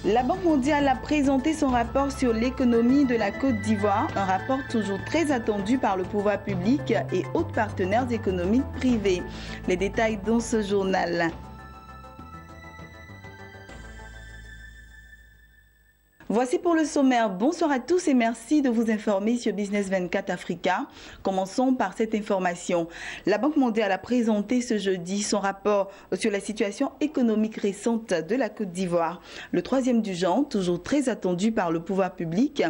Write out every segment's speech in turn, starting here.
La Banque mondiale a présenté son rapport sur l'économie de la Côte d'Ivoire, un rapport toujours très attendu par le pouvoir public et autres partenaires économiques privés. Les détails dans ce journal. Voici pour le sommaire. Bonsoir à tous et merci de vous informer sur Business 24 Africa. Commençons par cette information. La Banque mondiale a présenté ce jeudi son rapport sur la situation économique récente de la Côte d'Ivoire. Le troisième du genre, toujours très attendu par le pouvoir public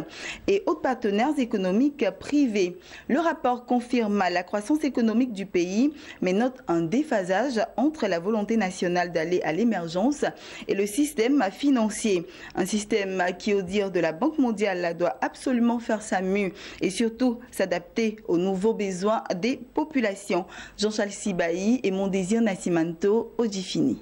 et autres partenaires économiques privés. Le rapport confirme la croissance économique du pays, mais note un déphasage entre la volonté nationale d'aller à l'émergence et le système financier. Un système qui, au dire de la Banque mondiale, doit absolument faire sa mue et surtout s'adapter aux nouveaux besoins des populations. Jean-Charles Sibaï et Mondésir Nassimanto, Odifini.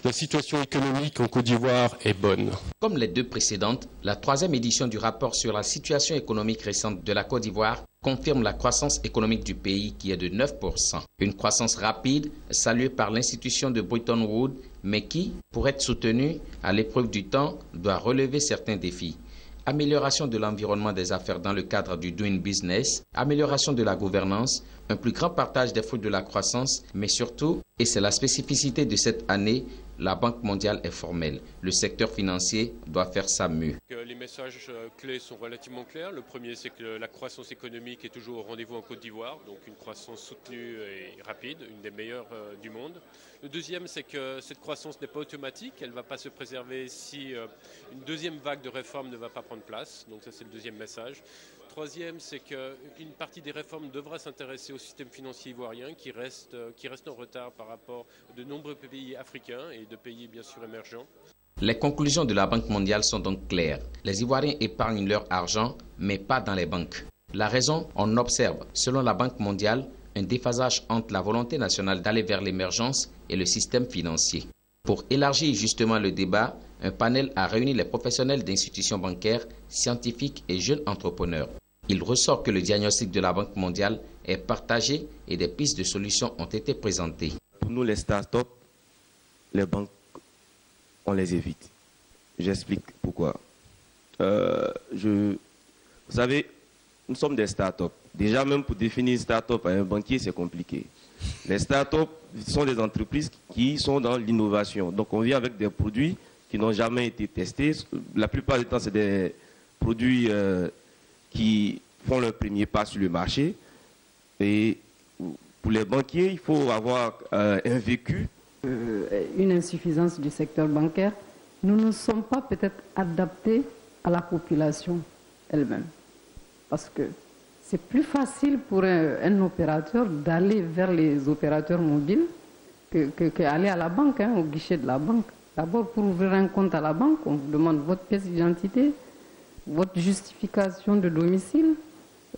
La situation économique en Côte d'Ivoire est bonne. Comme les deux précédentes, la troisième édition du rapport sur la situation économique récente de la Côte d'Ivoire confirme la croissance économique du pays qui est de 9%. Une croissance rapide saluée par l'institution de Bretton Woods, mais qui, pour être soutenue à l'épreuve du temps, doit relever certains défis. Amélioration de l'environnement des affaires dans le cadre du Doing Business, amélioration de la gouvernance, un plus grand partage des fruits de la croissance, mais surtout, et c'est la spécificité de cette année, la Banque mondiale est formelle. Le secteur financier doit faire sa mue. Les messages clés sont relativement clairs. Le premier, c'est que la croissance économique est toujours au rendez-vous en Côte d'Ivoire, donc une croissance soutenue et rapide, une des meilleures du monde. Le deuxième, c'est que cette croissance n'est pas automatique, elle ne va pas se préserver si une deuxième vague de réformes ne va pas prendre place. Donc ça, c'est le deuxième message. Troisième, c'est qu'une partie des réformes devra s'intéresser au système financier ivoirien qui reste en retard par rapport à de nombreux pays africains et de pays bien sûr émergents. Les conclusions de la Banque mondiale sont donc claires. Les Ivoiriens épargnent leur argent, mais pas dans les banques. La raison, on observe, selon la Banque mondiale, un déphasage entre la volonté nationale d'aller vers l'émergence et le système financier. Pour élargir justement le débat, un panel a réuni les professionnels d'institutions bancaires, scientifiques et jeunes entrepreneurs. Il ressort que le diagnostic de la Banque mondiale est partagé et des pistes de solutions ont été présentées. Pour nous, les startups, les banques, on les évite. J'explique pourquoi. Vous savez, nous sommes des startups. Déjà, même pour définir une startup à un banquier, c'est compliqué. Les startups sont des entreprises qui sont dans l'innovation. Donc, on vient avec des produits qui n'ont jamais été testés. La plupart du temps, c'est des produits qui font leur premier pas sur le marché. Et pour les banquiers, il faut avoir un vécu. Une insuffisance du secteur bancaire. Nous ne sommes pas peut-être adaptés à la population elle-même. Parce que c'est plus facile pour un opérateur d'aller vers les opérateurs mobiles qu'aller à la banque, au guichet de la banque. D'abord, pour ouvrir un compte à la banque, on vous demande votre pièce d'identité, votre justification de domicile,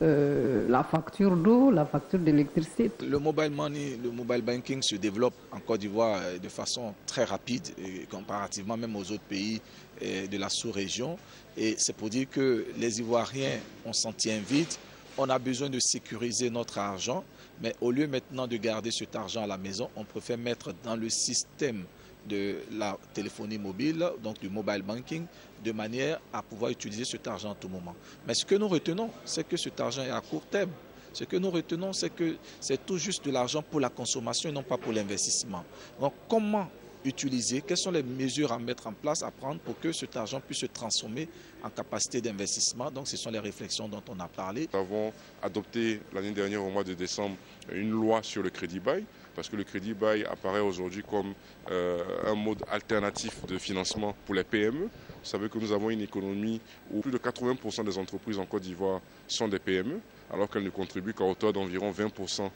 la facture d'eau, la facture d'électricité. Le mobile money, le mobile banking se développe en Côte d'Ivoire de façon très rapide, comparativement même aux autres pays de la sous-région. Et c'est pour dire que les Ivoiriens, on s'en tient vite. On a besoin de sécuriser notre argent, mais au lieu maintenant de garder cet argent à la maison, on préfère mettre dans le système de la téléphonie mobile, donc du mobile banking, de manière à pouvoir utiliser cet argent à tout moment. Mais ce que nous retenons, c'est que cet argent est à court terme. Ce que nous retenons, c'est que c'est tout juste de l'argent pour la consommation et non pas pour l'investissement. Donc comment utiliser, quelles sont les mesures à mettre en place, à prendre pour que cet argent puisse se transformer en capacité d'investissement. Donc ce sont les réflexions dont on a parlé. Nous avons adopté l'année dernière au mois de décembre une loi sur le crédit bail, parce que le crédit bail apparaît aujourd'hui comme un mode alternatif de financement pour les PME. Vous savez que nous avons une économie où plus de 80% des entreprises en Côte d'Ivoire sont des PME, alors qu'elles ne contribuent qu'à hauteur d'environ 20%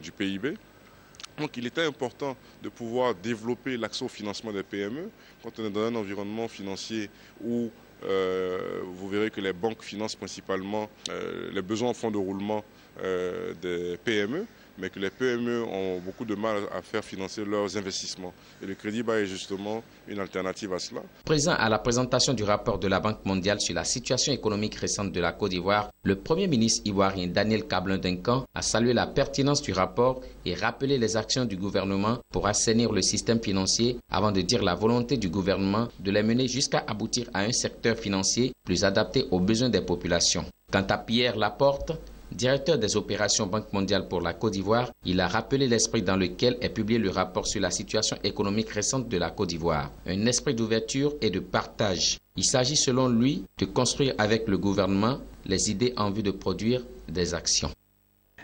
du PIB. Donc il était important de pouvoir développer l'accès au financement des PME quand on est dans un environnement financier où vous verrez que les banques financent principalement les besoins en fonds de roulement des PME. mais que les PME ont beaucoup de mal à faire financer leurs investissements. Et le crédit bail est justement une alternative à cela. Présent à la présentation du rapport de la Banque mondiale sur la situation économique récente de la Côte d'Ivoire, le Premier ministre ivoirien Daniel Cablin-Duncan a salué la pertinence du rapport et rappelé les actions du gouvernement pour assainir le système financier avant de dire la volonté du gouvernement de les mener jusqu'à aboutir à un secteur financier plus adapté aux besoins des populations. Quant à Pierre Laporte, directeur des opérations Banque mondiale pour la Côte d'Ivoire, il a rappelé l'esprit dans lequel est publié le rapport sur la situation économique récente de la Côte d'Ivoire. Un esprit d'ouverture et de partage. Il s'agit selon lui de construire avec le gouvernement les idées en vue de produire des actions.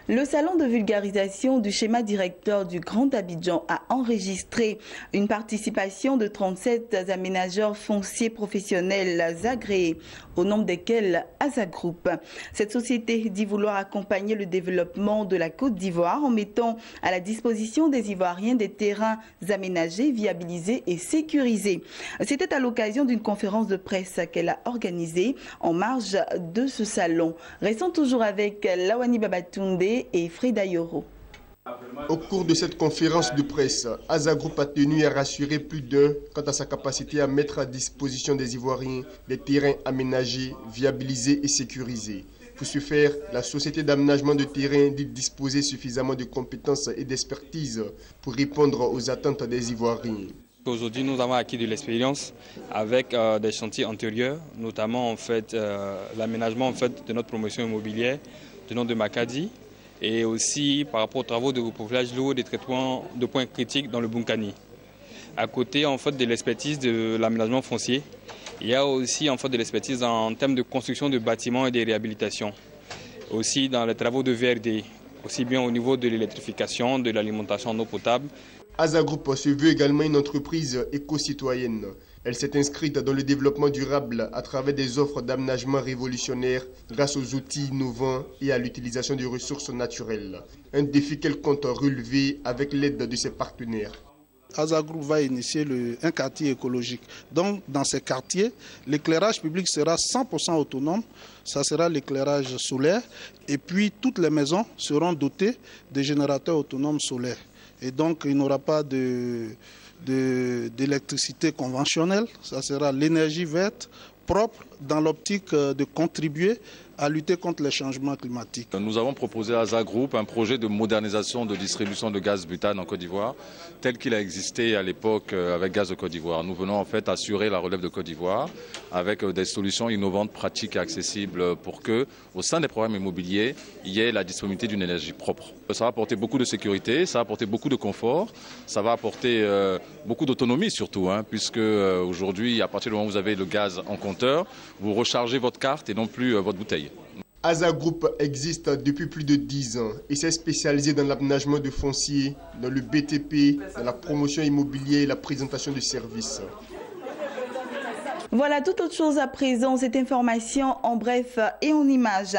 Le salon de vulgarisation du schéma directeur du Grand Abidjan a enregistré une participation de 37 aménageurs fonciers professionnels agréés, au nombre desquels Aza Group. Cette société dit vouloir accompagner le développement de la Côte d'Ivoire en mettant à la disposition des Ivoiriens des terrains aménagés, viabilisés et sécurisés. C'était à l'occasion d'une conférence de presse qu'elle a organisée en marge de ce salon. Restons toujours avec Lawani Babatunde et Frida Yoro. Au cours de cette conférence de presse, Aza Group a tenu à rassurer plus d'un quant à sa capacité à mettre à disposition des Ivoiriens des terrains aménagés, viabilisés et sécurisés. Pour ce faire, la société d'aménagement de terrain dit disposer suffisamment de compétences et d'expertise pour répondre aux attentes des Ivoiriens. Aujourd'hui, nous avons acquis de l'expérience avec des chantiers antérieurs, notamment l'aménagement de notre promotion immobilière du nom de Makadi, et aussi par rapport aux travaux de reprofilage lourd et des traitements de points critiques dans le Bunkani. À côté de l'expertise de l'aménagement foncier, il y a aussi de l'expertise en termes de construction de bâtiments et de réhabilitation. Aussi dans les travaux de VRD, aussi bien au niveau de l'électrification, de l'alimentation en eau potable. Aza Group se veut également une entreprise éco-citoyenne. Elle s'est inscrite dans le développement durable à travers des offres d'aménagement révolutionnaires grâce aux outils innovants et à l'utilisation de ressources naturelles. Un défi qu'elle compte relever avec l'aide de ses partenaires. Aza Group va initier un quartier écologique. Donc, dans ces quartiers, l'éclairage public sera 100% autonome. Ça sera l'éclairage solaire. Et puis, toutes les maisons seront dotées de générateurs autonomes solaires. Et donc, il n'y aura pas d'électricité conventionnelle. Ça sera l'énergie verte, propre, dans l'optique de contribuer à lutter contre les changements climatiques. Nous avons proposé à Aza Group un projet de modernisation de distribution de gaz butane en Côte d'Ivoire, tel qu'il a existé à l'époque avec Gaz de Côte d'Ivoire. Nous venons en fait assurer la relève de Côte d'Ivoire avec des solutions innovantes, pratiques et accessibles pour que, au sein des programmes immobiliers, il y ait la disponibilité d'une énergie propre. Ça va apporter beaucoup de sécurité, ça va apporter beaucoup de confort, ça va apporter beaucoup d'autonomie surtout, puisque aujourd'hui, à partir du moment où vous avez le gaz en compteur, vous rechargez votre carte et non plus votre bouteille. Aza Group existe depuis plus de 10 ans et s'est spécialisé dans l'aménagement de foncier, dans le BTP, dans la promotion immobilière et la présentation de services. Voilà, toute autre chose à présent, cette information en bref et en images.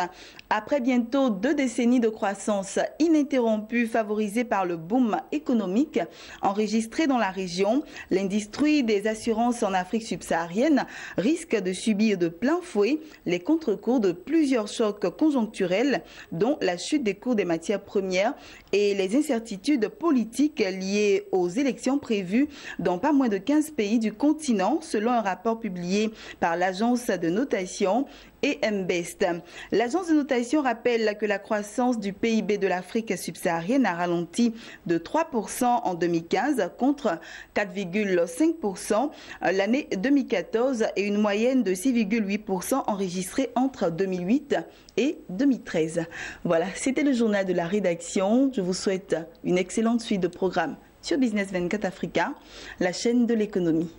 Après bientôt 2 décennies de croissance ininterrompue favorisée par le boom économique enregistré dans la région, l'industrie des assurances en Afrique subsaharienne risque de subir de plein fouet les contre-coups de plusieurs chocs conjoncturels, dont la chute des cours des matières premières et les incertitudes politiques liées aux élections prévues dans pas moins de 15 pays du continent, selon un rapport publié par l'agence de notation AM Best. L'agence de notation rappelle que la croissance du PIB de l'Afrique subsaharienne a ralenti de 3% en 2015 contre 4,5% l'année 2014 et une moyenne de 6,8% enregistrée entre 2008 et 2013. Voilà, c'était le journal de la rédaction. Je vous souhaite une excellente suite de programmes sur Business 24 Africa, la chaîne de l'économie.